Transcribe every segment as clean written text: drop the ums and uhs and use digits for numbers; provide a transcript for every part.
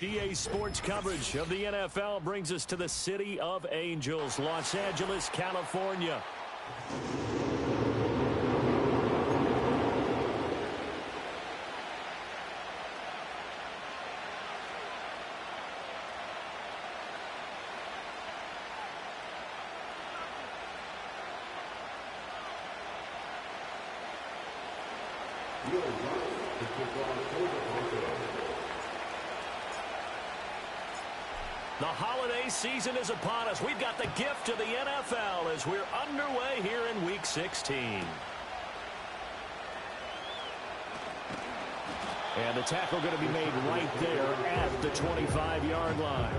EA Sports coverage of the NFL brings us to the City of Angels, Los Angeles, California. The holiday season is upon us. We've got the gift of the NFL as we're underway here in Week 16. And the tackle going to be made right there at the 25-yard line.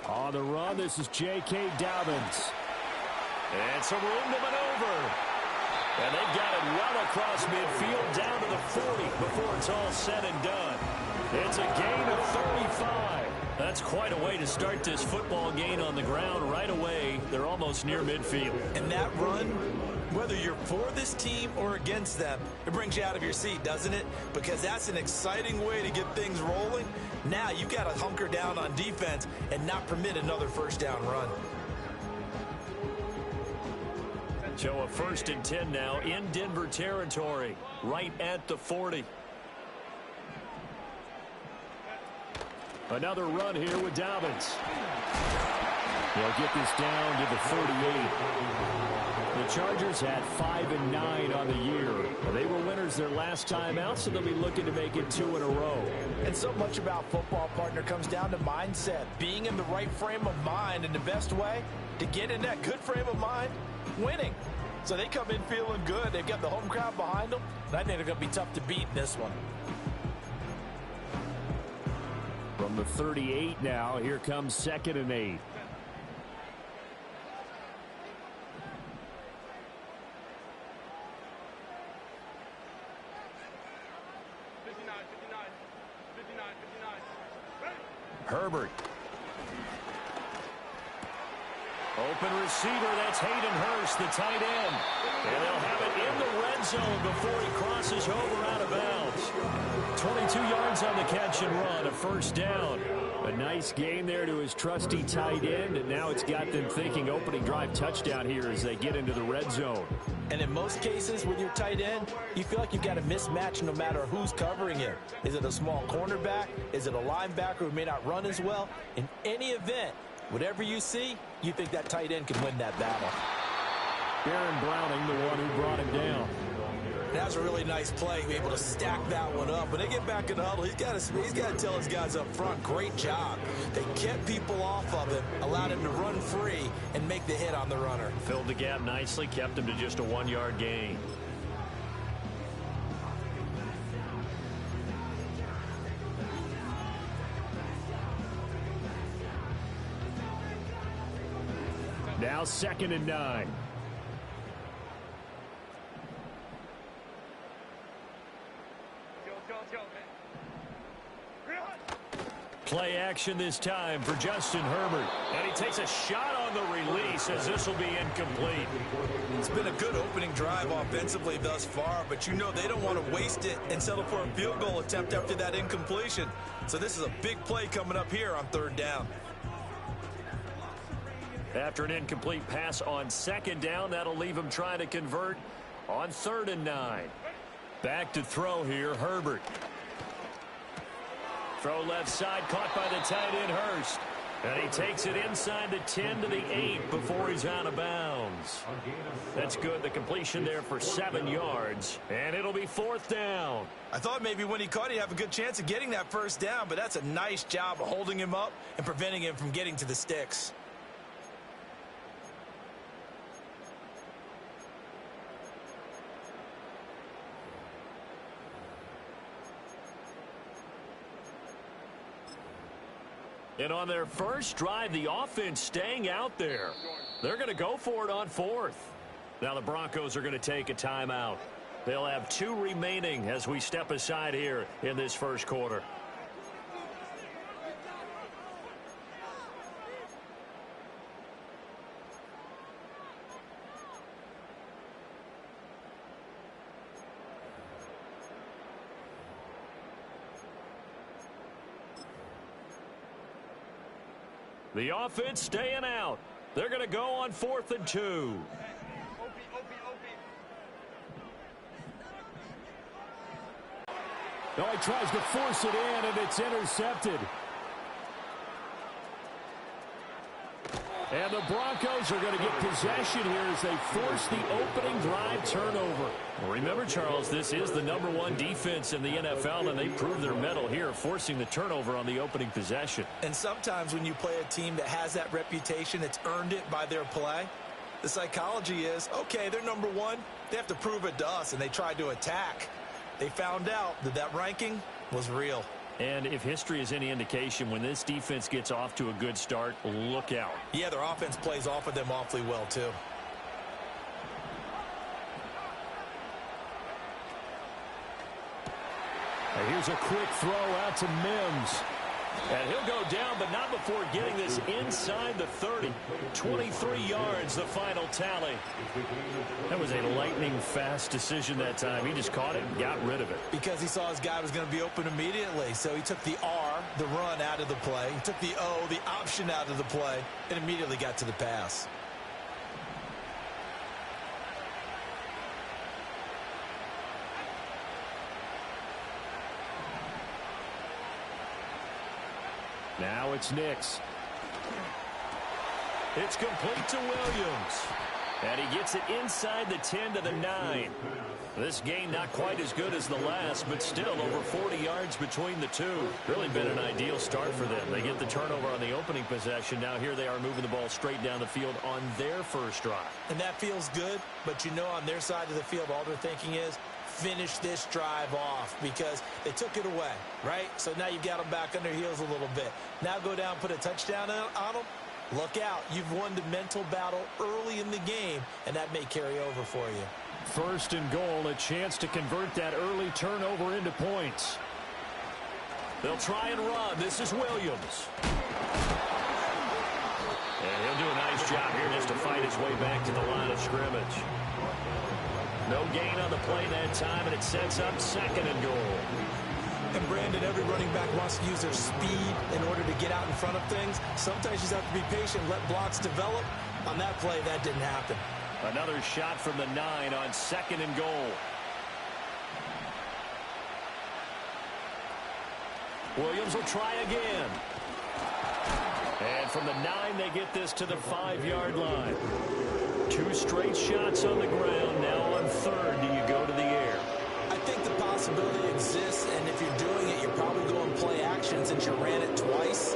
On the run, this is J.K. Dobbins. And some room to maneuver. And they've got it well across midfield down to the 40 before it's all said and done. It's a gain of 35. That's quite a way to start this football game on the ground right away. They're almost near midfield. And that run, whether you're for this team or against them, it brings you out of your seat, doesn't it? Because that's an exciting way to get things rolling. Now you've got to hunker down on defense and not permit another first down run. So a 1st and 10 now in Denver territory, right at the 40. Another run here with Dobbins. They'll get this down to the 38. The Chargers had 5 and 9 on the year. They were winners their last time out, so they'll be looking to make it 2 in a row. And so much about football, partner, comes down to mindset. Being in the right frame of mind, and the best way to get in that good frame of mind, winning. So they come in feeling good. They've got the home crowd behind them. And I think they're going to be tough to beat in this one. From the 38 now, here comes 2nd and 8. Herbert. Open receiver, that's Hayden Hurst, the tight end. And they'll have it in the red zone before he crosses over out of bounds. 22 yards on the catch and run, a 1st down. A nice gain there to his trusty tight end, and now it's got them thinking opening drive touchdown here as they get into the red zone. And in most cases with your tight end, you feel like you've got a mismatch no matter who's covering him. Is it a small cornerback? Is it a linebacker who may not run as well? In any event, whatever you see, you think that tight end can win that battle. Baron Browning, the one who brought him down. That was a really nice play, be able to stack that one up. When they get back in the huddle, he's got to tell his guys up front, great job. They kept people off of him, allowed him to run free and make the hit on the runner. Filled the gap nicely, kept him to just a 1-yard gain. Now 2nd and 9. Play action this time for Justin Herbert. And he takes a shot on the release as this will be incomplete. It's been a good opening drive offensively thus far, but you know they don't want to waste it and settle for a field goal attempt after that incompletion. So this is a big play coming up here on 3rd down. After an incomplete pass on 2nd down, that'll leave him trying to convert on 3rd and 9. Back to throw here, Herbert. Throw left side, caught by the tight end, Hurst. And he takes it inside the 10 to the 8 before he's out of bounds. That's good. The completion there for 7 yards. And it'll be 4th down. I thought maybe when he caught it, he'd have a good chance of getting that 1st down, but that's a nice job of holding him up and preventing him from getting to the sticks. And on their first drive, the offense staying out there. They're going to go for it on fourth. Now the Broncos are going to take a timeout. They'll have 2 remaining as we step aside here in this first quarter. The offense staying out. They're going to go on 4th and 2. No, he tries to force it in, and it's intercepted. And the Broncos are going to get possession here as they force the opening drive turnover. Well, remember, Charles, this is the #1 defense in the NFL, and they prove their mettle here, forcing the turnover on the opening possession. And sometimes when you play a team that has that reputation, it's earned it by their play. The psychology is, okay, they're #1. They have to prove it to us, and they tried to attack. They found out that that ranking was real. And if history is any indication, when this defense gets off to a good start, look out. Yeah, their offense plays off of them awfully well, too. And here's a quick throw out to Mims. And he'll go down, but not before getting this inside the 30. 23 yards, the final tally. That was a lightning-fast decision that time. He just caught it and got rid of it. Because he saw his guy was going to be open immediately. So he took the R, the run, out of the play. He took the O, the option, out of the play, and immediately got to the pass. Now it's Nix. It's complete to Williams. And he gets it inside the 10 to the 9. This game not quite as good as the last, but still over 40 yards between the two. Really been an ideal start for them. They get the turnover on the opening possession. Now here they are moving the ball straight down the field on their first drive. And that feels good, but you know on their side of the field, all they're thinking is, finish this drive off, because they took it away, right? So now you've got them back on their heels a little bit. Now go down, put a touchdown on them. Look out. You've won the mental battle early in the game, and that may carry over for you. 1st and goal, a chance to convert that early turnover into points. They'll try and run. This is Williams. And he'll do a nice job here just to fight his way back to the line of scrimmage. No gain on the play that time, and it sets up 2nd and goal. And Brandon, every running back wants to use their speed in order to get out in front of things. Sometimes you just have to be patient, let blocks develop. On that play, that didn't happen. Another shot from the 9 on 2nd and goal. Williams will try again. And from the 9, they get this to the 5-yard line. 2 straight shots on the ground. Now on 3rd, do you go to the air? I think the possibility exists, and if you're doing it, you're probably going play action since you ran it twice.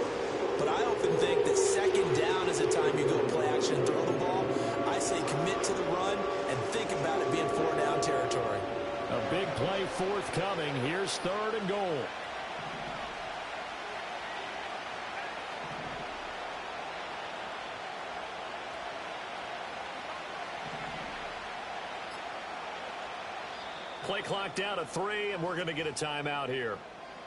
But I often think that 2nd down is the time you go play action and throw the ball. I say commit to the run and think about it being 4-down territory. A big play forthcoming. Here's 3rd and goal. Play clock down to 3, and we're going to get a timeout here.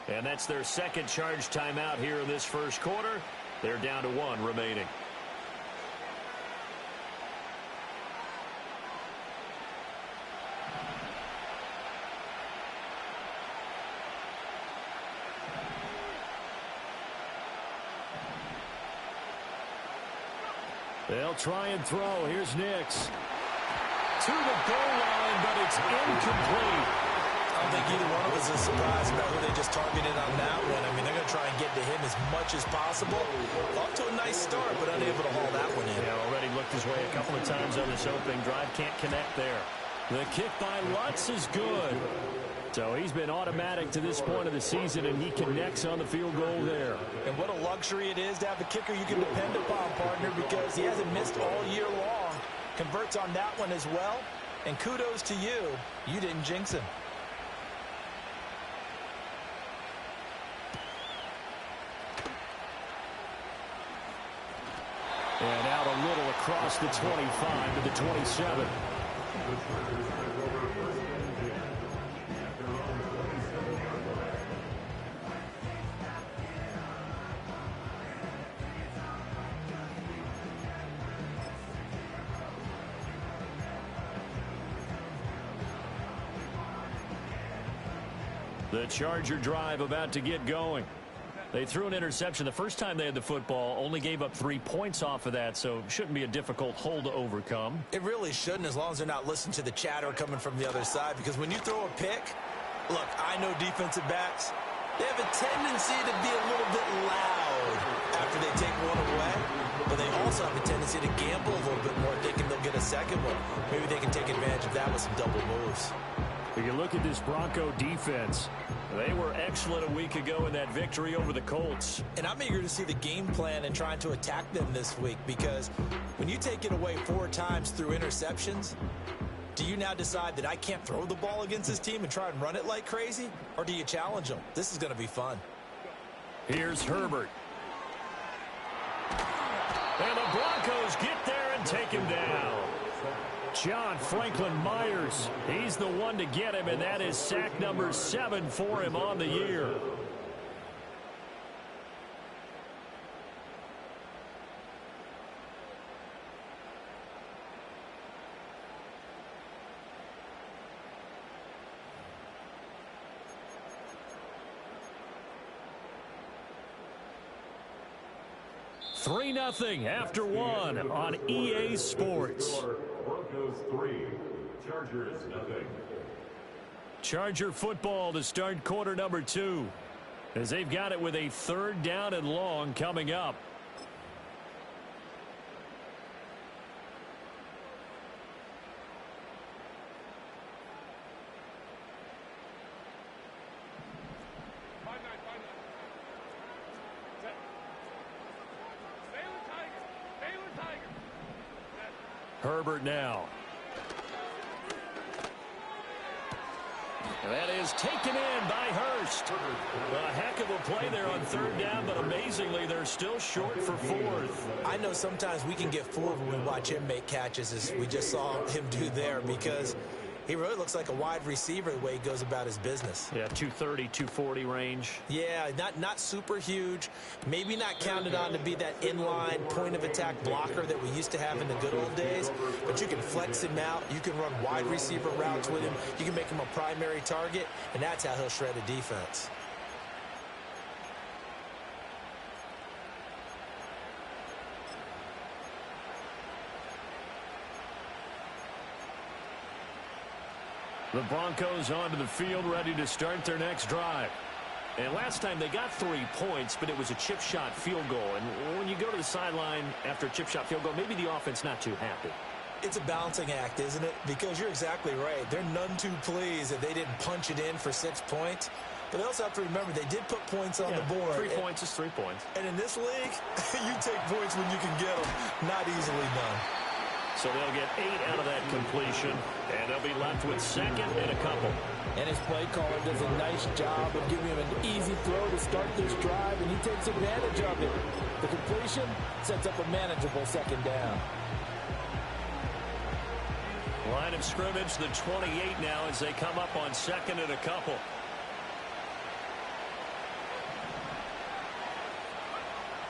And that's their 2nd charge timeout here in this first quarter. They're down to 1 remaining. They'll try and throw. Here's Nix. To the goal line, but it's incomplete. I don't think either one of us is surprised about who they just targeted on that one. I mean, they're going to try and get to him as much as possible. Off to a nice start, but unable to haul that one in. Yeah, already looked his way a couple of times on this opening drive. Can't connect there. The kick by Lutz is good. So he's been automatic to this point of the season, and he connects on the field goal there. And what a luxury it is to have a kicker you can depend upon, partner, because he hasn't missed all year long. Converts on that one as well. And kudos to you. You didn't jinx him. across the 25 to the 27. The Charger drive about to get going. They threw an interception the first time they had the football, only gave up 3 points off of that, so shouldn't be a difficult hole to overcome. It really shouldn't, as long as they're not listening to the chatter coming from the other side, because when you throw a pick, look, I know defensive backs, they have a tendency to be a little bit loud after they take one away, but they also have a tendency to gamble a little bit more, thinking they'll get a second one. Maybe they can take advantage of that with some double moves. If you look at this Bronco defense, they were excellent a week ago in that victory over the Colts. And I'm eager to see the game plan and trying to attack them this week, because when you take it away 4 times through interceptions, do you now decide that I can't throw the ball against this team and try and run it like crazy? Or do you challenge them? This is going to be fun. Here's Herbert. And the Broncos get there and take him down. John Franklin Myers, he's the one to get him, and that is sack number 7 for him on the year. Three 0 after one on EA Sports. Broncos 3, Chargers 0. Charger football to start quarter number 2, as they've got it with a 3rd down and long coming up. Herbert now. And that is taken in by Hurst. A heck of a play there on 3rd down, but amazingly, they're still short for 4th. I know sometimes we can get fooled when we watch him make catches, as we just saw him do there, because he really looks like a wide receiver the way he goes about his business. Yeah, 230, 240 range. Yeah, not super huge. Maybe not counted on to be that inline point-of-attack blocker that we used to have in the good old days. But you can flex him out. You can run wide receiver routes with him. You can make him a primary target, and that's how he'll shred a defense. The Broncos onto the field, ready to start their next drive. And last time they got 3 points, but it was a chip shot field goal. And when you go to the sideline after a chip shot field goal, maybe the offense not too happy. It's a balancing act, isn't it? Because you're exactly right. They're none too pleased that they didn't punch it in for 6 points. But they also have to remember they did put points on the board. 3 points is 3 points. And in this league, you take points when you can get them. Not easily done. So they'll get 8 out of that completion, and they'll be left with 2nd and a couple. And his play caller does a nice job of giving him an easy throw to start this drive, and he takes advantage of it. The completion sets up a manageable 2nd down. Line of scrimmage, the 28 now, as they come up on 2nd and a couple.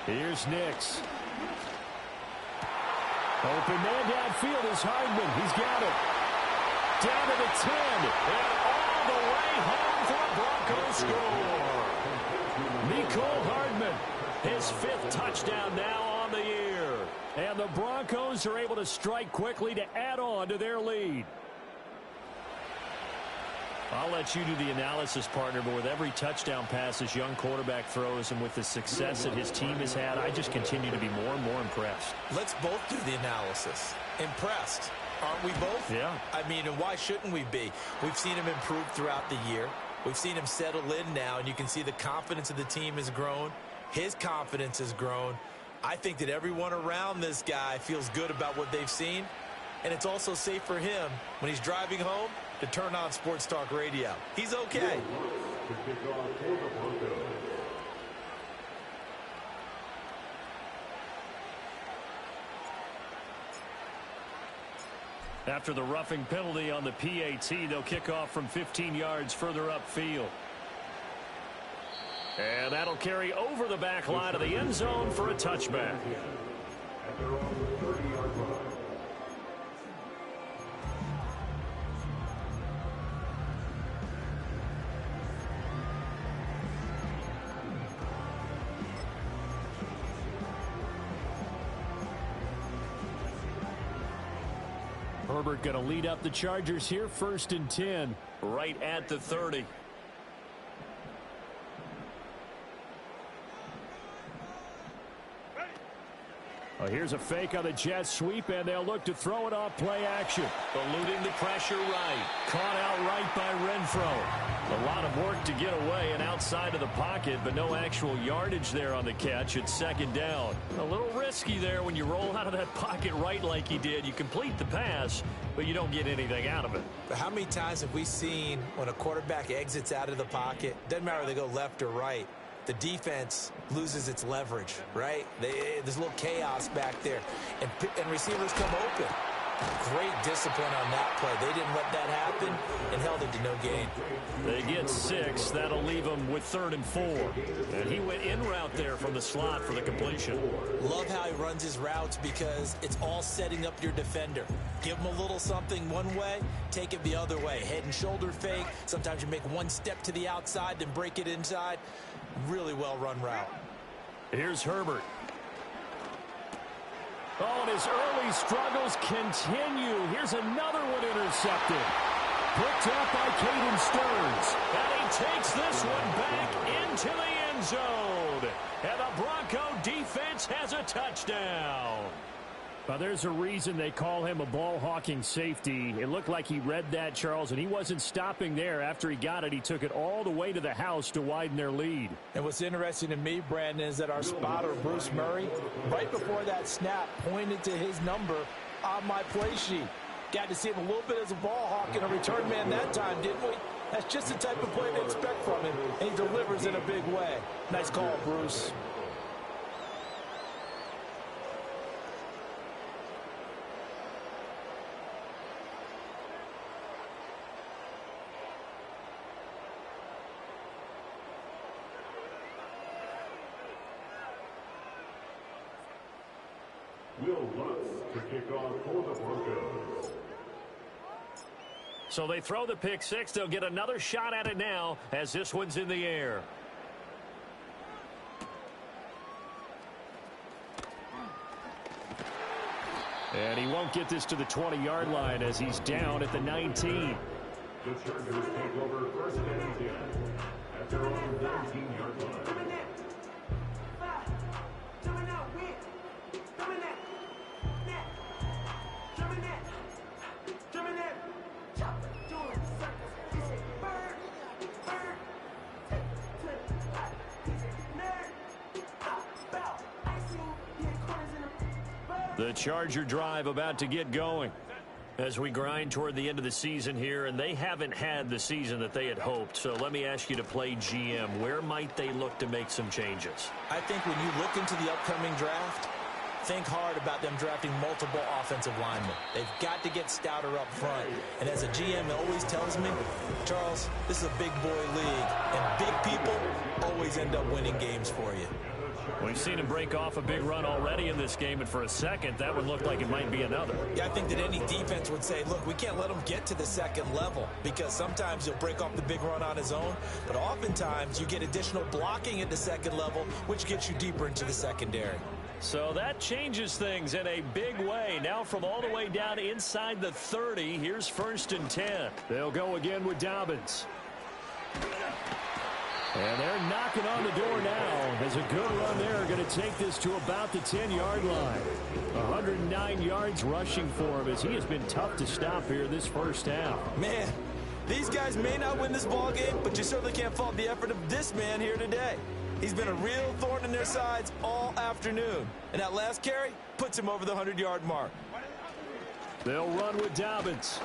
Here's Nix. Open man downfield is Hardman. He's got it. Down to the 10. And all the way home for a Broncos score. Mecole Hardman, his 5th touchdown now on the year. And the Broncos are able to strike quickly to add on to their lead. I'll let you do the analysis, partner, but with every touchdown pass this young quarterback throws and with the success that his team has had, I just continue to be more and more impressed. Let's both do the analysis. Impressed, aren't we both? Yeah. I mean, and why shouldn't we be? We've seen him improve throughout the year. We've seen him settle in now, and you can see the confidence of the team has grown. His confidence has grown. I think that everyone around this guy feels good about what they've seen, and it's also safe for him when he's driving home to turn on Sports Talk Radio. He's okay. After the roughing penalty on the PAT, they'll kick off from 15 yards further upfield. And that'll carry over the back line of the end zone for a touchback. At their own 30-yard line. Herbert going to lead up the Chargers here, 1st and 10. Right at the 30. Here's a fake on the jet sweep, and they'll look to throw it off play action. Eluding the pressure right. Caught out right by Renfro. A lot of work to get away and outside of the pocket, but no actual yardage there on the catch. It's 2nd down. A little risky there when you roll out of that pocket right like he did. You complete the pass, but you don't get anything out of it. But how many times have we seen when a quarterback exits out of the pocket, doesn't matter if they go left or right, the defense loses its leverage, right? There's a little chaos back there, and receivers come open. Great discipline on that play. They didn't let that happen and held it to no gain. They get 6. That'll leave them with 3rd and 4. And he went in route there from the slot for the completion. Love how he runs his routes because it's all setting up your defender. Give him a little something one way, take it the other way. Head and shoulder fake. Sometimes you make one step to the outside, then break it inside. Really well-run route. Here's Herbert. Oh, and his early struggles continue. Here's another one intercepted. Picked up by Caden Stearns. And he takes this one back into the end zone. And the Bronco defense has a touchdown. Well, there's a reason they call him a ball-hawking safety. It looked like he read that, Charles, and he wasn't stopping there. After he got it, he took it all the way to the house to widen their lead. And what's interesting to me, Brandon, is that our spotter, Bruce Murray, right before that snap, pointed to his number on my play sheet. Got to see him a little bit as a ball hawk and a return man that time, didn't we? That's just the type of play to expect from him, and he delivers in a big way. Nice call, Bruce. Will Lutz to kick off for the Broncos. So they throw the pick 6. They'll get another shot at it now as this one's in the air. And he won't get this to the 20-yard line as he's down at the 19. The Chargers take over 1st and 10 at their own 19-yard line. The Charger drive about to get going as we grind toward the end of the season here, and they haven't had the season that they had hoped. So let me ask you to play GM. Where might they look to make some changes? I think when you look into the upcoming draft, think hard about them drafting multiple offensive linemen. They've got to get stouter up front. And as a GM always tells me, Charles, this is a big boy league, and big people always end up winning games for you. We've seen him break off a big run already in this game, and for a second, that would look like it might be another. Yeah, I think that any defense would say, look, we can't let him get to the second level because sometimes he'll break off the big run on his own, but oftentimes you get additional blocking at the second level, which gets you deeper into the secondary. So that changes things in a big way. Now from all the way down inside the 30, here's 1st and 10. They'll go again with Dobbins. And they're knocking on the door now. There's a good run there. Going to take this to about the 10-yard line. 109 yards rushing for him as he has been tough to stop here this first half. Man, these guys may not win this ball game, but you certainly can't fault the effort of this man here today. He's been a real thorn in their sides all afternoon. And that last carry puts him over the 100-yard mark. They'll run with Dobbins.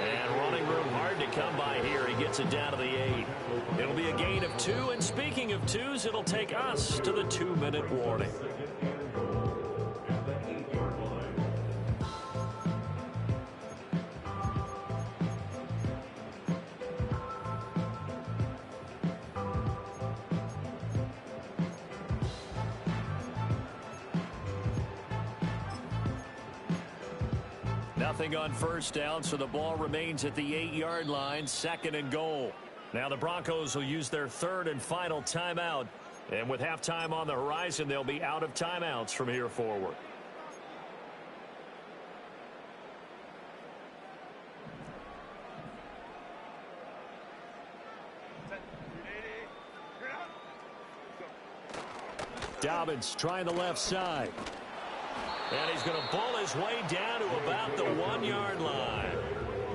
And running room hard to come by here. He gets it down to the 8. It'll be a gain of 2. And speaking of 2s, it'll take us to the 2-minute warning. Nothing on first down, so the ball remains at the 8-yard line, 2nd and goal. Now the Broncos will use their 3rd and final timeout. And with halftime on the horizon, they'll be out of timeouts from here forward. Dobbins trying the left side. And he's going to bull his way down to about the 1-yard line.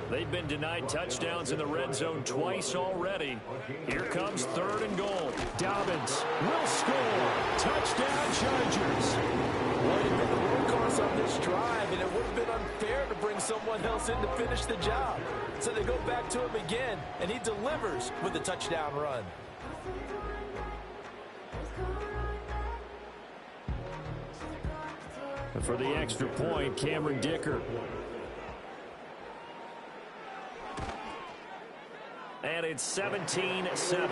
They've been denied touchdowns in the red zone twice already. Here comes 3rd and goal. Dobbins will score. Touchdown, Chargers. Well, he's been the workhorse on this drive, and it would have been unfair to bring someone else in to finish the job. So they go back to him again, and he delivers with a touchdown run. For the extra point, Cameron Dicker. And it's 17-7.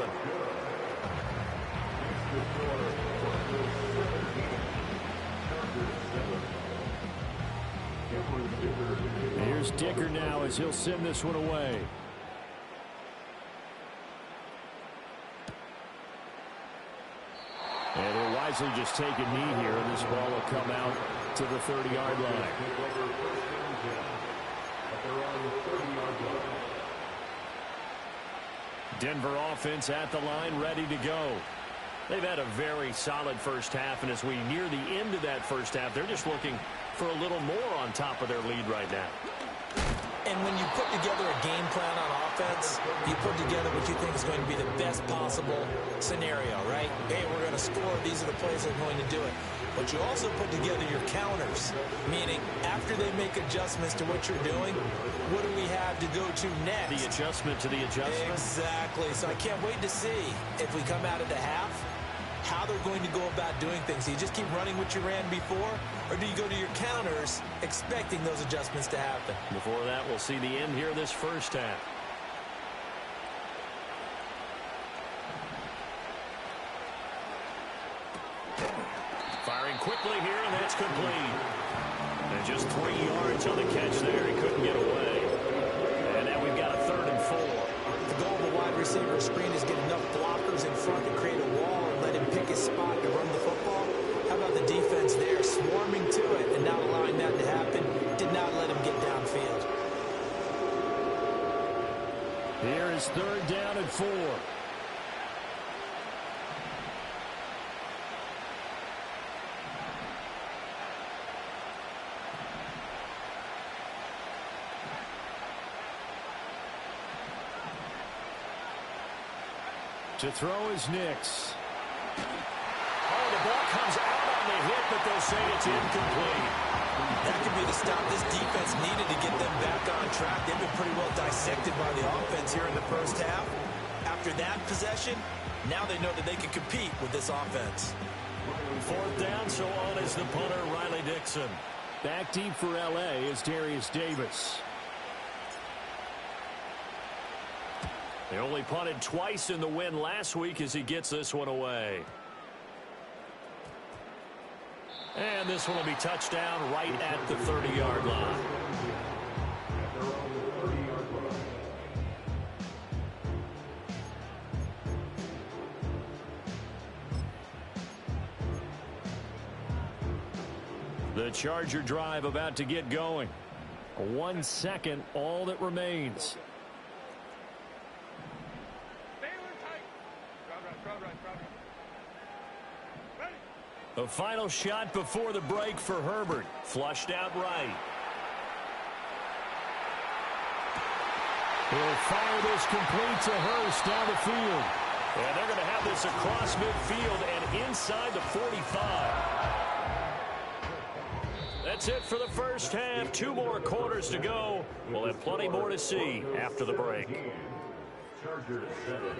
Here's Dicker now as he'll send this one away. And he'll wisely just take a knee here, and this ball will come out to the 30-yard line. Denver offense at the line, ready to go. They've had a very solid first half, and as we near the end of that first half, they're just looking for a little more on top of their lead right now. And when you put together a game plan on offense, you put together what you think is going to be the best possible scenario, right? Hey, we're going to score. These are the plays that are going to do it. But you also put together your counters, meaning after they make adjustments to what you're doing, what do we have to go to next? The adjustment to the adjustment? Exactly. So I can't wait to see if we come out of the half, how they're going to go about doing things. Do you just keep running what you ran before, or do you go to your counters expecting those adjustments to happen? Before that, we'll see the end here of this first half. Firing quickly here, and that's complete. And just 3 yards on the catch there. He couldn't get away. And now we've got a 3rd and 4. The goal of a wide receiver screen is get enough blockers in front to create a wall and let him pick his spot to run the football. How about the defense there swarming to it and not allowing that to happen? Did not let him get downfield. Here is 3rd down and 4. To throw is Nix. Oh, the ball comes out on the hit, but they'll say it's incomplete. That could be the stop this defense needed to get them back on track. They've been pretty well dissected by the offense here in the first half. After that possession, now they know that they can compete with this offense. 4th down, so on is the punter, Riley Dixon. Back deep for L.A. is Darius Davis. They only punted twice in the win last week as he gets this one away. And this one will be touchdown right at the 30-yard line. The Charger drive about to get going. 1 second, all that remains. A final shot before the break for Herbert. Flushed out right. He'll fire this complete to Hurst down the field. And they're going to have this across midfield and inside the 45. That's it for the first half. 2 more quarters to go. We'll have plenty more to see after the break. Chargers 7.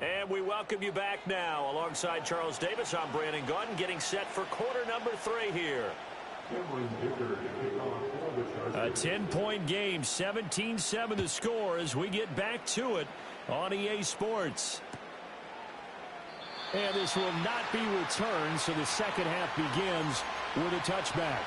And we welcome you back now. Alongside Charles Davis, I'm Brandon Gaudin, getting set for quarter number 3 here. A 10-point game, 17-7 the score as we get back to it on EA Sports. And this will not be returned, so the second half begins with a touchback.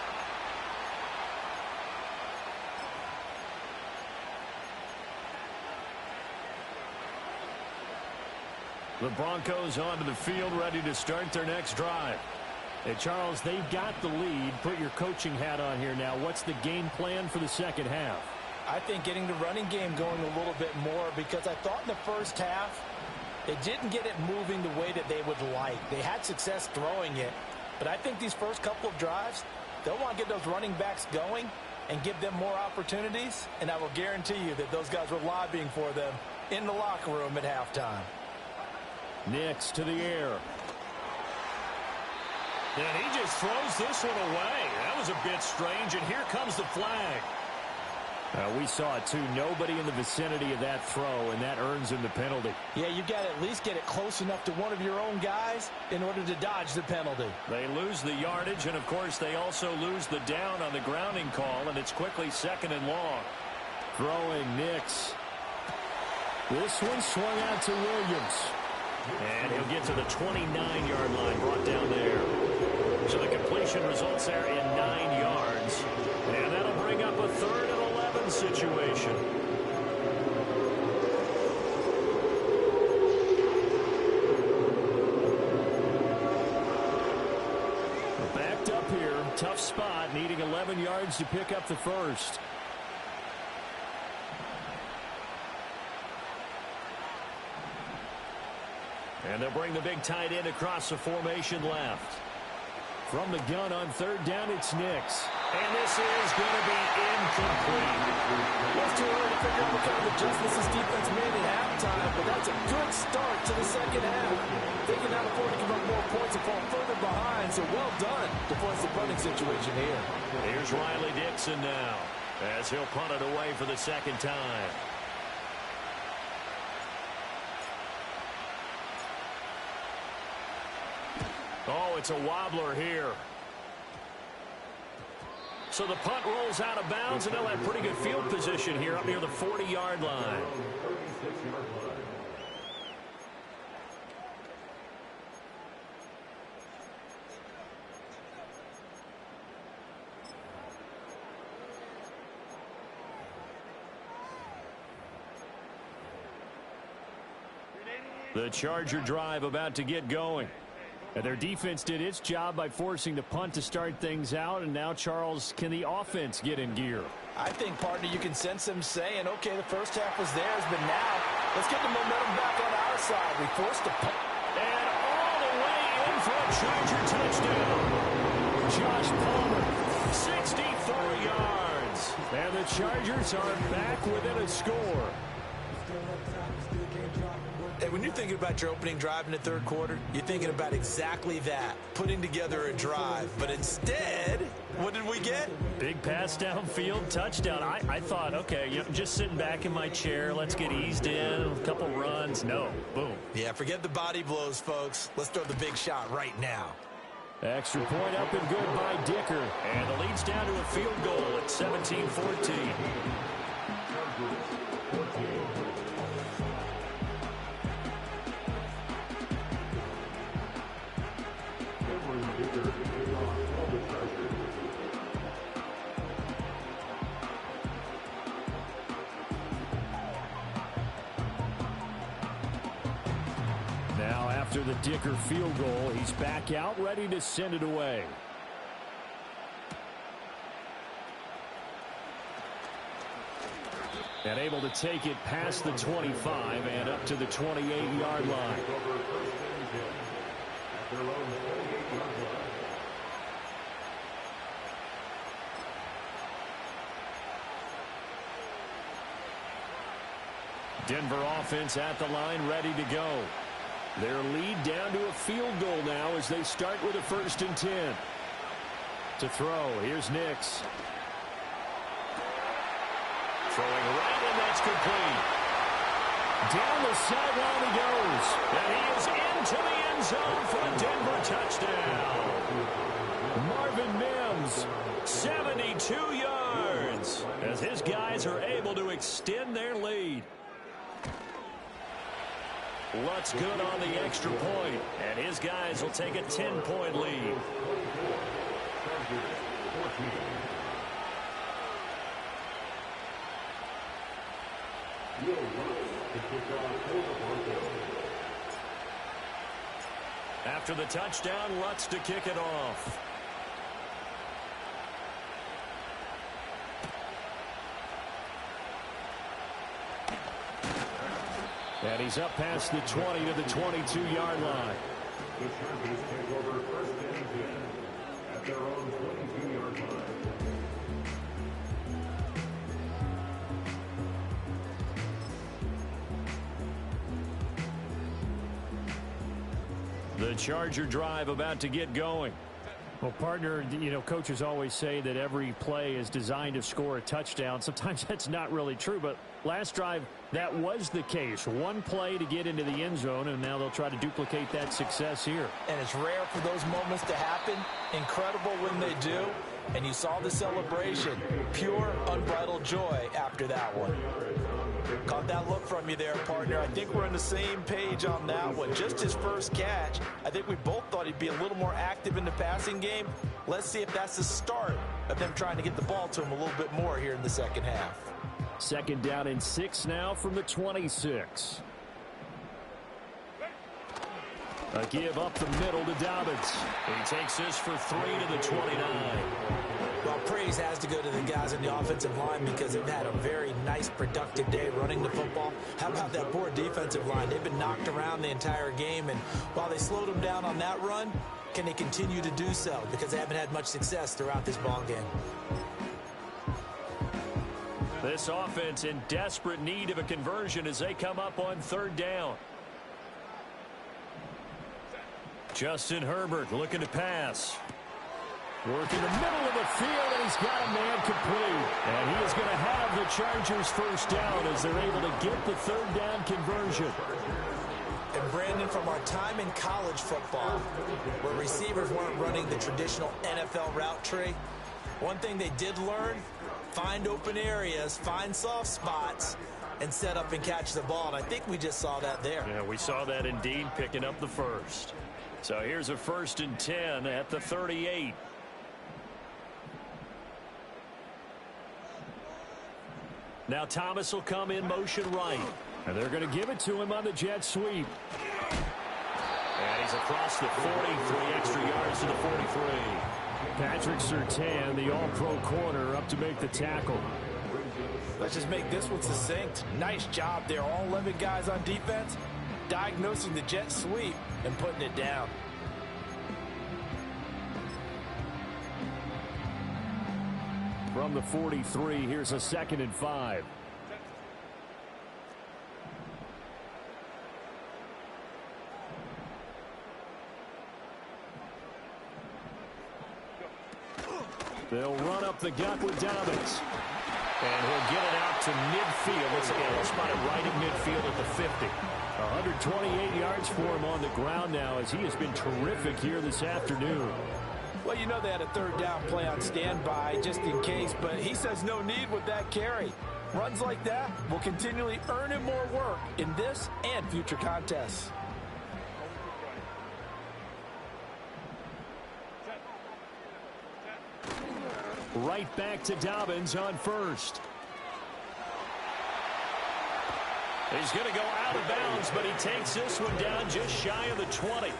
The Broncos onto the field, ready to start their next drive. Hey, Charles, they've got the lead. Put your coaching hat on here now. What's the game plan for the second half? I think getting the running game going a little bit more, because I thought in the first half they didn't get it moving the way that they would like. They had success throwing it, but I think these first couple of drives, they'll want to get those running backs going and give them more opportunities, and I will guarantee you that those guys were lobbying for them in the locker room at halftime. Nix to the air. And he just throws this one away. That was a bit strange, and here comes the flag. We saw it, too. Nobody in the vicinity of that throw, and that earns him the penalty. Yeah, you got to at least get it close enough to one of your own guys in order to dodge the penalty. They lose the yardage, and, of course, they also lose the down on the grounding call, and it's quickly 2nd and long. Throwing Nix. This one swung out to Williams. And he'll get to the 29-yard line, brought down there. So the completion results there in 9 yards. And that'll bring up a 3rd and 11 situation. Backed up here. Tough spot, needing 11 yards to pick up the first. And they'll bring the big tight end across the formation left. From the gun on 3rd down, it's Nix. And this is going to be incomplete. It's too early to figure out what kind of adjustments this defense made at halftime, but that's a good start to the second half. They can now afford to give up more points and fall further behind, so well done to force the punting situation here. Here's Riley Dixon now, as he'll punt it away for the second time. Oh, it's a wobbler here. So the punt rolls out of bounds, and they'll have pretty good field position here up near the 40-yard line. The Charger drive about to get going. And their defense did its job by forcing the punt to start things out. And now, Charles, can the offense get in gear? I think, partner, you can sense them saying, okay, the first half was theirs, but now let's get the momentum back on our side. We forced the punt. And all the way in for a Charger touchdown. Josh Palmer. 64 yards. And the Chargers are back within a score. Hey, when you're thinking about your opening drive in the third quarter, you're thinking about exactly that, putting together a drive. But instead, what did we get? Big pass downfield, touchdown. I thought, okay, just sitting back in my chair, let's get eased in, a couple runs. No, boom. Yeah, forget the body blows, folks. Let's throw the big shot right now. Extra point up and good by Dicker. And the lead's down to a field goal at 17-14. Now after the Dicker field goal, he's back out, ready to send it away. And able to take it past the 25 and up to the 28-yard line. Denver offense at the line, ready to go. Their lead down to a field goal now as they start with a 1st and 10. To throw, here's Nix. Throwing right, and that's complete. Down the sideline he goes. And he is into the end zone for a Denver touchdown. Marvin Mims, 72 yards as his guys are able to extend their lead. Lutz good on the extra point, and his guys will take a 10-point lead. After the touchdown, Lutz to kick it off. And he's up past the 20 to the 22-yard line. The Chargers take over first and 10 at their own 22-yard line. The Charger drive about to get going. Well, partner, you know, coaches always say that every play is designed to score a touchdown. Sometimes that's not really true, but last drive, that was the case. One play to get into the end zone, and now they'll try to duplicate that success here. And it's rare for those moments to happen. Incredible when they do. And you saw the celebration. Pure, unbridled joy after that one. Caught that look from you there, partner. I think we're on the same page on that one. Just his first catch. I think we both thought he'd be a little more active in the passing game. Let's see if that's the start of them trying to get the ball to him a little bit more here in the second half. Second down and 6 now from the 26. A give up the middle to Dobbins. He takes this for 3 to the 29. Well, praise has to go to the guys in the offensive line because they've had a very nice, productive day running the football. How about that poor defensive line? They've been knocked around the entire game, and while they slowed them down on that run, can they continue to do so? Because they haven't had much success throughout this ball game. This offense in desperate need of a conversion as they come up on third down. Justin Herbert looking to pass. Working the middle of the field, and he's got a man complete. And he is going to have the Chargers first down as they're able to get the third down conversion. And Brandon, from our time in college football, where receivers weren't running the traditional NFL route tree, one thing they did learn, find open areas, find soft spots, and set up and catch the ball. And I think we just saw that there. Yeah, we saw that indeed, picking up the first. So here's a 1st and 10 at the 38. Now Thomas will come in motion right. And they're going to give it to him on the jet sweep. And he's across the 40, 3 extra yards to the 43. Patrick Surtain, the all-pro corner, up to make the tackle. Let's just make this one succinct. Nice job there. All 11 guys on defense diagnosing the jet sweep and putting it down. From the 43, here's a 2nd and 5. They'll run up the gut with Dobbins. And he'll get it out to midfield. Once again, he'll spot it right in midfield at the 50. 128 yards for him on the ground now as he has been terrific here this afternoon. Well, you know they had a third down play on standby just in case, but he says no need with that carry. Runs like that will continually earn him more work in this and future contests. Right back to Dobbins on first. He's going to go out of bounds, but he takes this one down just shy of the 20.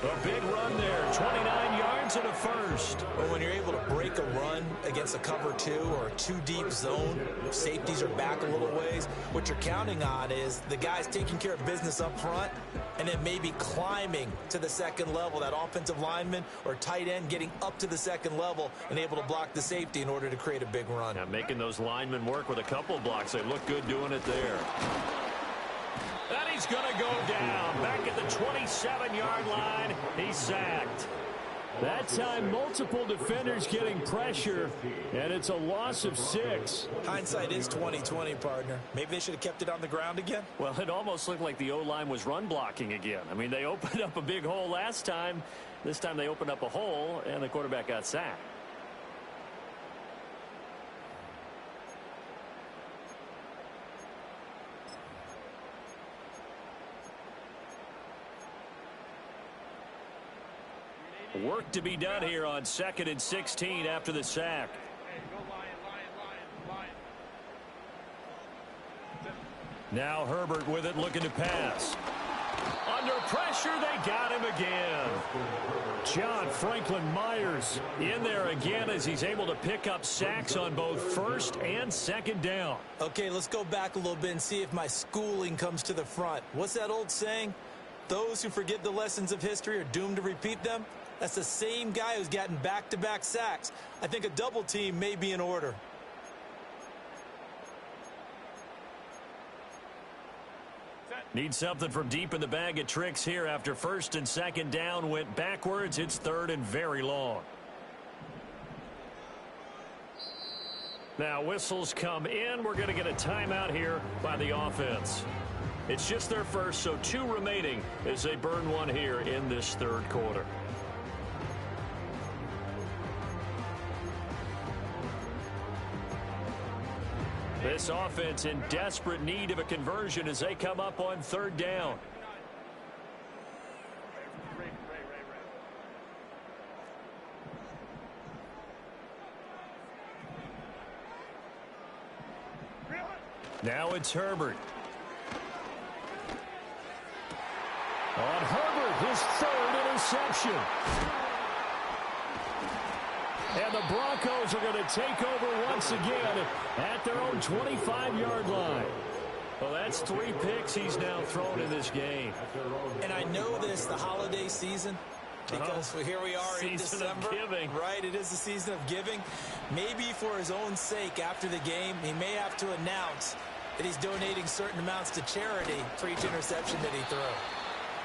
A big run there, 29 yards and a first. Well, when you're able to break a run against a cover 2 or a 2-deep zone, safeties are back a little ways. What you're counting on is the guys taking care of business up front and then maybe climbing to the second level, that offensive lineman or tight end getting up to the second level and able to block the safety in order to create a big run. Now making those linemen work with a couple of blocks. They look good doing it there. And he's going to go down. Back at the 27-yard line. He's sacked. That time, multiple defenders getting pressure, and it's a loss of 6. Hindsight is 20/20, partner. Maybe they should have kept it on the ground again. Well, it almost looked like the O-line was run blocking again. I mean, they opened up a big hole last time. This time they opened up a hole, and the quarterback got sacked. Work to be done here on 2nd and 16 after the sack. Now Herbert with it, looking to pass. Under pressure, they got him again. John Franklin Myers in there again as he's able to pick up sacks on both 1st and 2nd down. Okay, let's go back a little bit and see if my schooling comes to the front. What's that old saying? Those who forget the lessons of history are doomed to repeat them. That's the same guy who's gotten back-to-back sacks. I think a double team may be in order. Need something from deep in the bag of tricks here after 1st and 2nd down went backwards. It's 3rd and very long. Now whistles come in. We're going to get a timeout here by the offense. It's just their first, so 2 remaining as they burn one here in this 3rd quarter. This offense in desperate need of a conversion as they come up on 3rd down. Now it's Herbert. On Herbert, his 3rd interception. And the Broncos are going to take over once again at their own 25-yard line. Well, that's 3 picks he's now thrown in this game. And I know this, the holiday season, because here we are in December. Right, it is the season of giving. Maybe for his own sake after the game, he may have to announce that he's donating certain amounts to charity for each interception that he throws.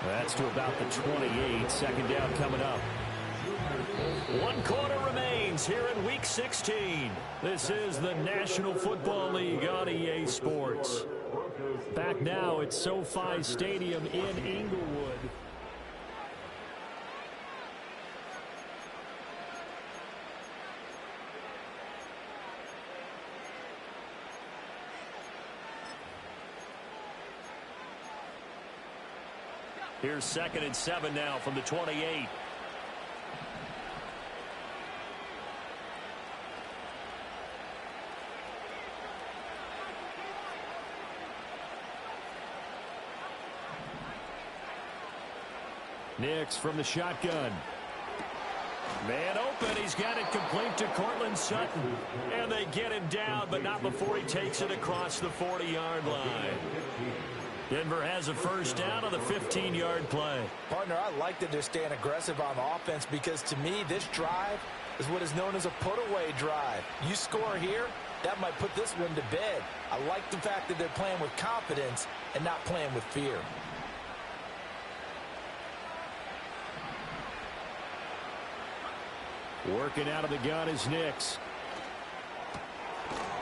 That's to about the 28. 2nd down coming up. 1 quarter remains here in Week 16. This is the National Football League on EA Sports. Back now at SoFi Stadium in Inglewood. Here's 2nd and 7 now from the 28. Nix from the shotgun. Man open. He's got it complete to Cortland Sutton. And they get him down, but not before he takes it across the 40-yard line. Denver has a 1st down on the 15-yard play. Partner, I like that they're staying aggressive on offense because to me, this drive is what is known as a put-away drive. You score here, that might put this one to bed. I like the fact that they're playing with confidence and not playing with fear. Working out of the gun is Nix.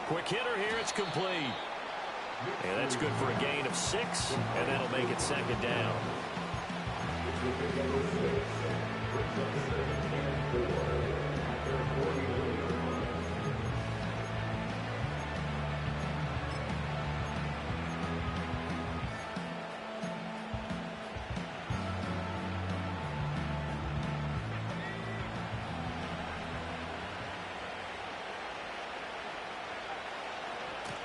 Quick hitter here. It's complete. And that's good for a gain of 6, and that'll make it 2nd down.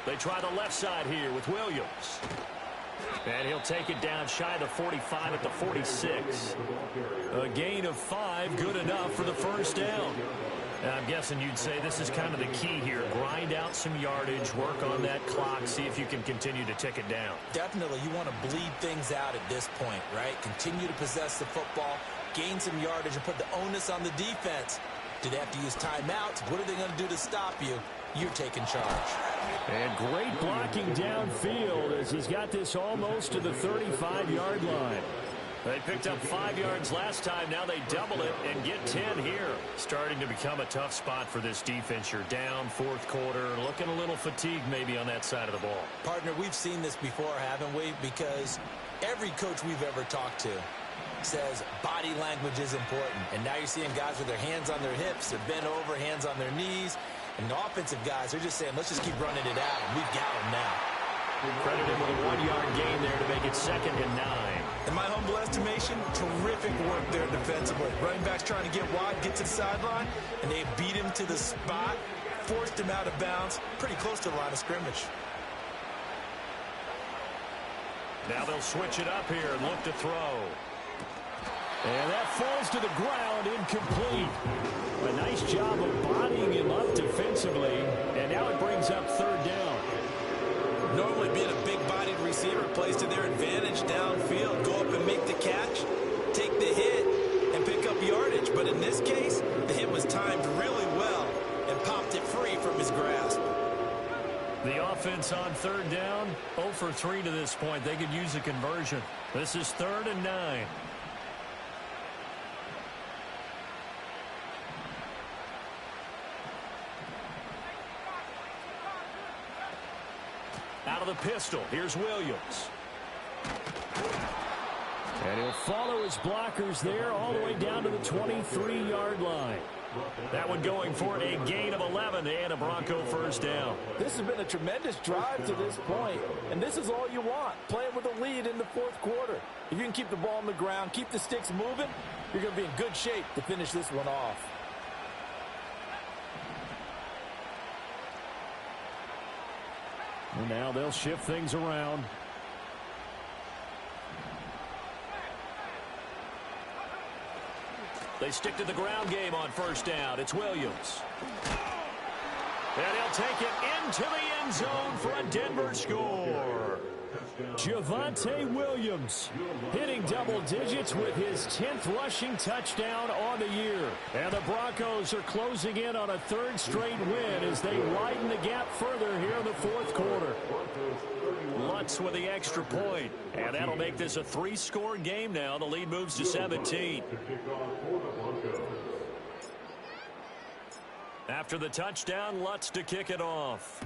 They try the left side here with Williams. And he'll take it down shy of the 45 at the 46. A gain of 5, good enough for the 1st down. And I'm guessing you'd say this is kind of the key here. Grind out some yardage, work on that clock, see if you can continue to tick it down. Definitely, you want to bleed things out at this point, right? Continue to possess the football, gain some yardage, and put the onus on the defense. Do they have to use timeouts? What are they going to do to stop you? You're taking charge. And great blocking downfield as he's got this almost to the 35-yard line. They picked up 5 yards last time. Now they double it and get 10 here. Starting to become a tough spot for this defense. You're down fourth quarter, looking a little fatigued maybe on that side of the ball. Partner, we've seen this before, haven't we? Because every coach we've ever talked to says body language is important. And now you're seeing guys with their hands on their hips, they're bent over, hands on their knees. And the offensive guys, they're just saying, let's just keep running it out, and we've got them now. Credit him with a 1-yard gain there to make it 2nd and 9. In my humble estimation, terrific work there defensively. Running backs trying to get wide, get to the sideline, and they beat him to the spot, forced him out of bounds, pretty close to the line of scrimmage. Now they'll switch it up here and look to throw. And that falls to the ground, incomplete. A nice job of bodying him up defensively, and now it brings up 3rd down. Normally being a big-bodied receiver plays to their advantage downfield. Go up and make the catch, take the hit, and pick up yardage. But in this case, the hit was timed really well and popped it free from his grasp. The offense on 3rd down, 0 for 3 to this point. They could use a conversion. This is 3rd and 9. Out of the pistol, here's Williams. And he'll follow his blockers there all the way down to the 23-yard line. That one going for a gain of 11 and a Bronco 1st down. This has been a tremendous drive to this point, and this is all you want, playing with a lead in the 4th quarter. If you can keep the ball on the ground, keep the sticks moving, you're going to be in good shape to finish this one off. And now they'll shift things around. They stick to the ground game on 1st down. It's Williams. And he'll take it into the end zone for a Denver score. Javonte Williams hitting double digits with his 10th rushing touchdown on the year. And the Broncos are closing in on a 3rd straight win as they widen the gap further here in the 4th quarter. Lutz with the extra point. And that'll make this a 3-score game now. The lead moves to 17. After the touchdown, Lutz to kick it off.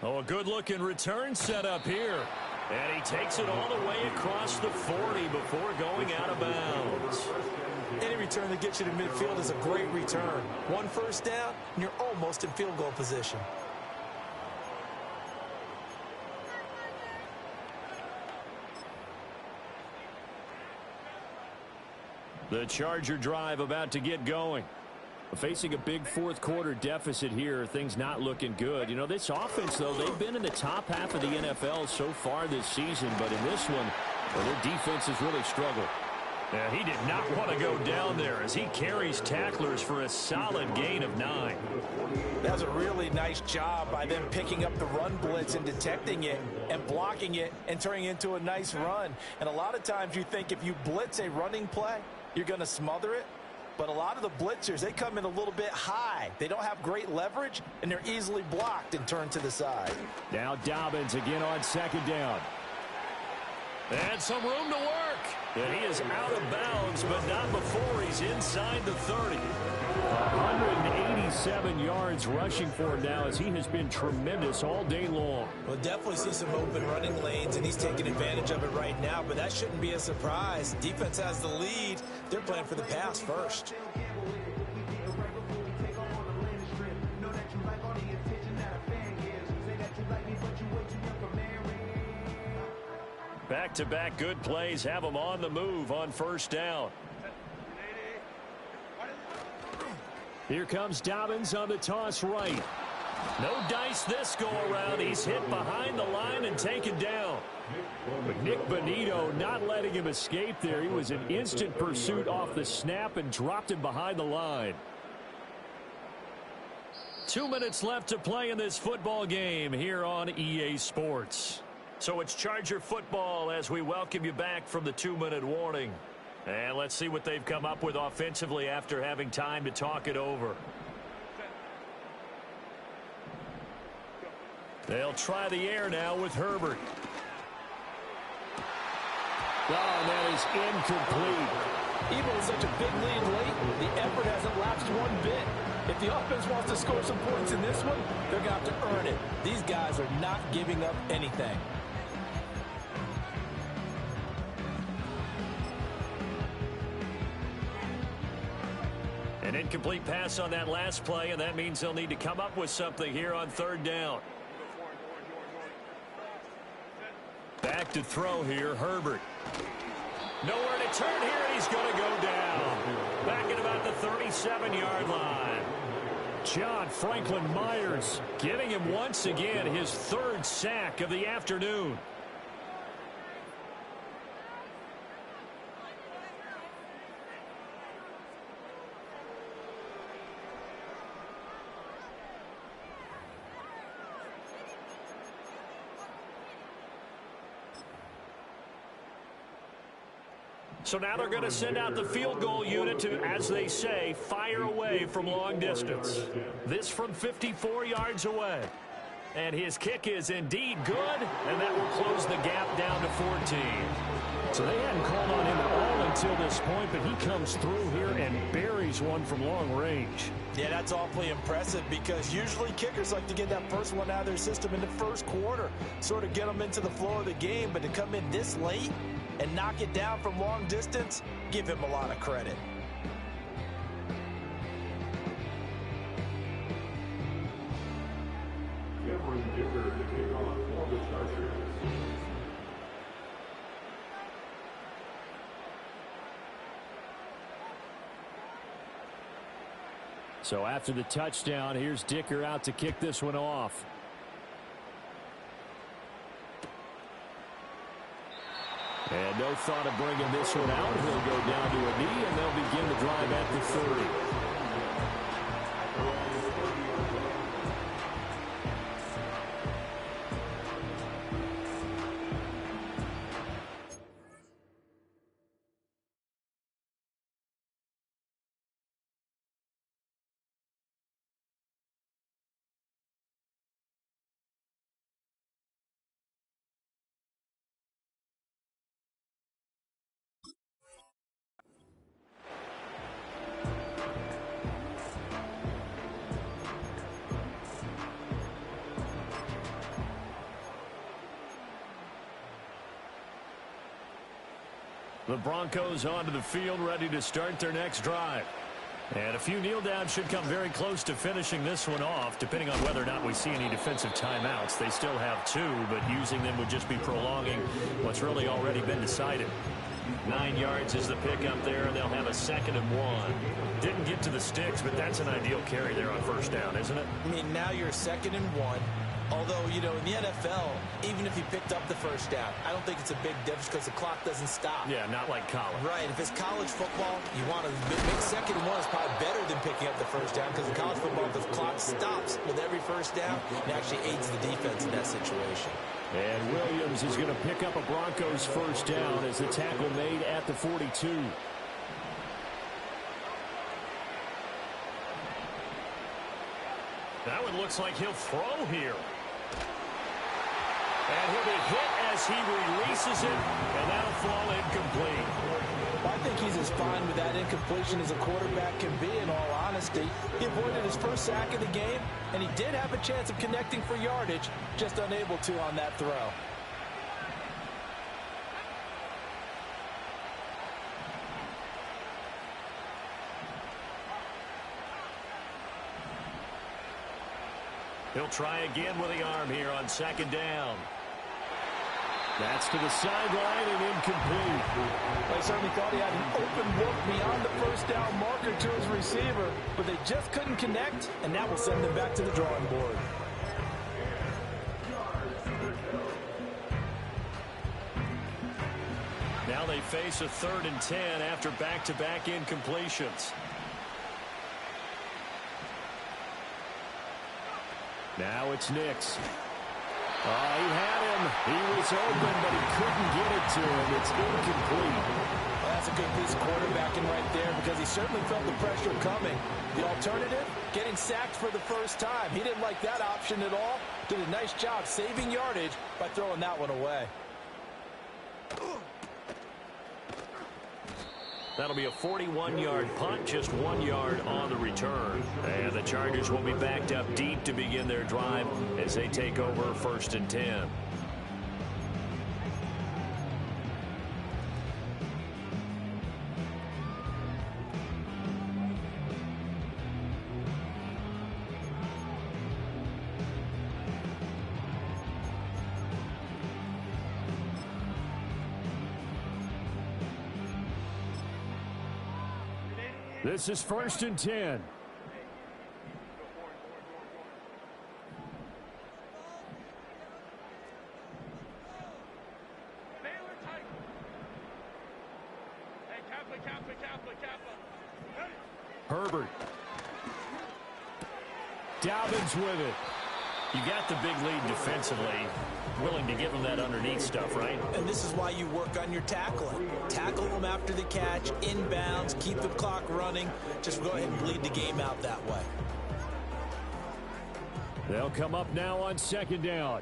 Oh, a good-looking return set up here. And he takes it all the way across the 40 before going out of bounds. Any return that gets you to midfield is a great return. 1 first down, and you're almost in field goal position. The Charger drive about to get going. Facing a big 4th quarter deficit here, things not looking good. You know, this offense, though, they've been in the top half of the NFL so far this season, but in this one, well, their defense has really struggled. Yeah, he did not want to go down there as he carries tacklers for a solid gain of 9. That's a really nice job by them picking up the run blitz and detecting it and blocking it and turning it into a nice run. And a lot of times you think if you blitz a running play, you're going to smother it. But a lot of the blitzers, they come in a little bit high. They don't have great leverage, and they're easily blocked and turned to the side. Now Dobbins again on 2nd down. And some room to work. And he is out of bounds, but not before he's inside the 30. 187 yards rushing for him now as he has been tremendous all day long. We'll definitely see some open running lanes, and he's taking advantage of it right now, but that shouldn't be a surprise. Defense has the lead. They're playing for the pass first. Back-to-back good plays have him on the move on 1st down. Here comes Dobbins on the toss right. No dice this go-around. He's hit behind the line and taken down. But Nick Bonito not letting him escape there. He was in instant pursuit off the snap and dropped him behind the line. 2 minutes left to play in this football game here on EA Sports. So it's Charger football as we welcome you back from the 2-minute warning. And let's see what they've come up with offensively after having time to talk it over. They'll try the air now with Herbert. Oh, and that is incomplete. Even with such a big lead late, the effort hasn't lapsed one bit. If the offense wants to score some points in this one, they're going to have to earn it. These guys are not giving up anything. An incomplete pass on that last play, and that means they'll need to come up with something here on third down. Back to throw here, Herbert. Nowhere to turn here, and he's going to go down. Back at about the 37-yard line. John Franklin Myers Giving him once again his third sack of the afternoon. So now they're going to send out the field goal unit to, as they say, fire away from long distance. This from 54 yards away. And his kick is indeed good, and that will close the gap down to 14. So they hadn't called on him at all until this point, but he comes through here and buries one from long range. Yeah, that's awfully impressive because usually kickers like to get that first one out of their system in the first quarter, sort of get them into the flow of the game, but to come in this late and knock it down from long distance, give him a lot of credit. Cameron Dicker to kick off for the Chargers. So after the touchdown, here's Dicker out to kick this one off. And no thought of bringing this one out. He'll go down to a knee, and they'll begin the drive at the 30. The Broncos onto the field, ready to start their next drive. And a few kneel downs should come very close to finishing this one off, depending on whether or not we see any defensive timeouts. They still have 2, but using them would just be prolonging what's really already been decided. 9 yards is the pickup there, and they'll have a 2nd and 1. Didn't get to the sticks, but that's an ideal carry there on first down, isn't it? I mean, now you're 2nd and 1. Although, you know, in the NFL, even if he picked up the first down, I don't think it's a big difference because the clock doesn't stop. Yeah, not like college. Right. If it's college football, you want to make 2nd and 1 is probably better than picking up the first down because in college football, the clock stops with every first down and actually aids the defense in that situation. And Williams is going to pick up a Broncos first down as the tackle made at the 42. That one looks like he'll throw here. And he'll be hit as he releases it, and that'll fall incomplete. I think he's as fine with that incompletion as a quarterback can be, in all honesty. He avoided his first sack of the game, and he did have a chance of connecting for yardage, just unable to on that throw. He'll try again with the arm here on 2nd down. That's to the sideline and incomplete. They certainly thought he had an open look beyond the first down marker to his receiver, but they just couldn't connect, and that will send them back to the drawing board. Now they face a 3rd and 10 after back-to-back incompletions. Now it's Nix. He had him. He was open, but he couldn't get it to him. It's incomplete. Well, that's a good piece of quarterbacking right there because he certainly felt the pressure coming. The alternative, getting sacked for the first time. He didn't like that option at all. Did a nice job saving yardage by throwing that one away. That'll be a 41-yard punt, just 1 yard on the return. And the Chargers will be backed up deep to begin their drive as they take over 1st and 10. This is 1st and 10. Herbert. Dobbins with it. You got the big lead defensively. Willing to give them that underneath stuff, right? And this is why you work on your tackling. Tackle them after the catch, inbounds, keep the clock running. Just go ahead and bleed the game out that way. They'll come up now on 2nd down.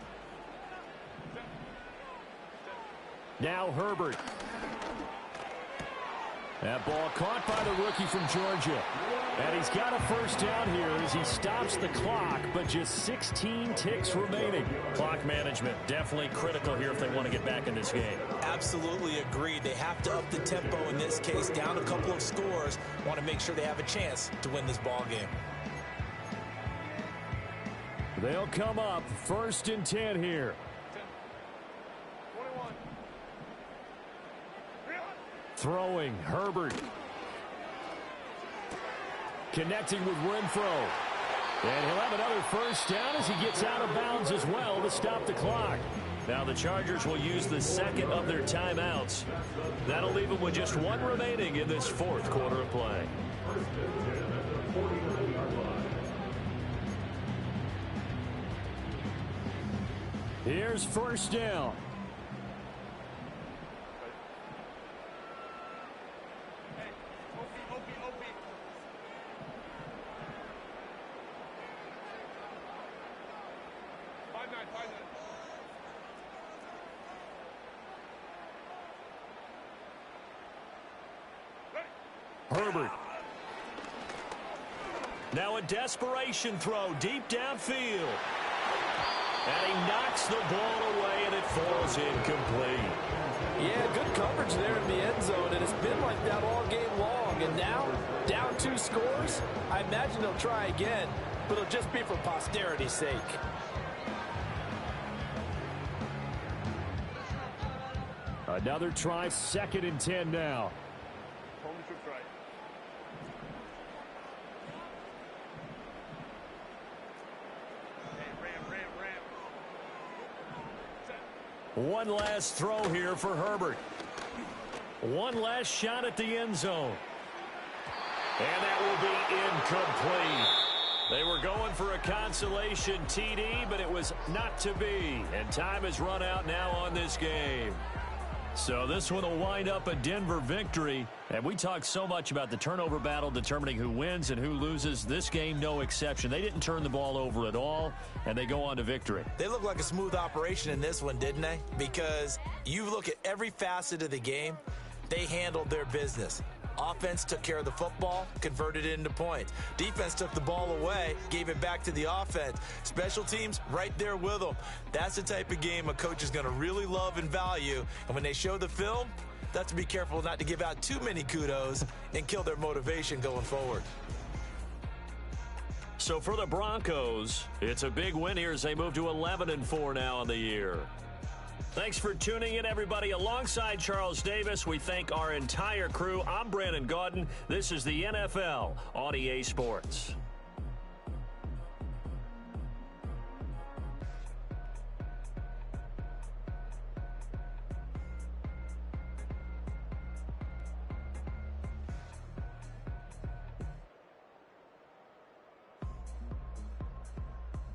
Now Herbert. That ball caught by the rookie from Georgia. And he's got a 1st down here as he stops the clock, but just 16 ticks remaining. Clock management definitely critical here if they want to get back in this game. Absolutely agreed. They have to up the tempo in this case, down a couple of scores. Want to make sure they have a chance to win this ball game. They'll come up 1st and 10 here. Throwing, Herbert. Connecting with Renfro. And he'll have another 1st down as he gets out of bounds as well to stop the clock. Now the Chargers will use the 2nd of their timeouts. That'll leave them with just 1 remaining in this 4th quarter of play. Here's 1st down. Herbert. Now a desperation throw deep downfield. And he knocks the ball away, and it falls incomplete. Yeah, good coverage there in the end zone, and it's been like that all game long. And now, down 2 scores, I imagine they'll try again, but it'll just be for posterity's sake. Another try, 2nd and 10 now. One last throw here for Herbert. One last shot at the end zone. And that will be incomplete. They were going for a consolation TD, but it was not to be. And time has run out now on this game. So this one will wind up a Denver victory. And we talked so much about the turnover battle determining who wins and who loses. This game, no exception. They didn't turn the ball over at all, and they go on to victory. They look like a smooth operation in this one, didn't they? Because you look at every facet of the game, they handled their business. Offense took care of the football, converted it into points. Defense took the ball away, gave it back to the offense. Special teams, right there with them. That's the type of game a coach is going to really love and value. And when they show the film, they have to be careful not to give out too many kudos and kill their motivation going forward. So for the Broncos, it's a big win here as they move to 11-4 now on the year. Thanks for tuning in, everybody. Alongside Charles Davis, we thank our entire crew. I'm Brandon Gaudin. This is the NFL on EA Sports.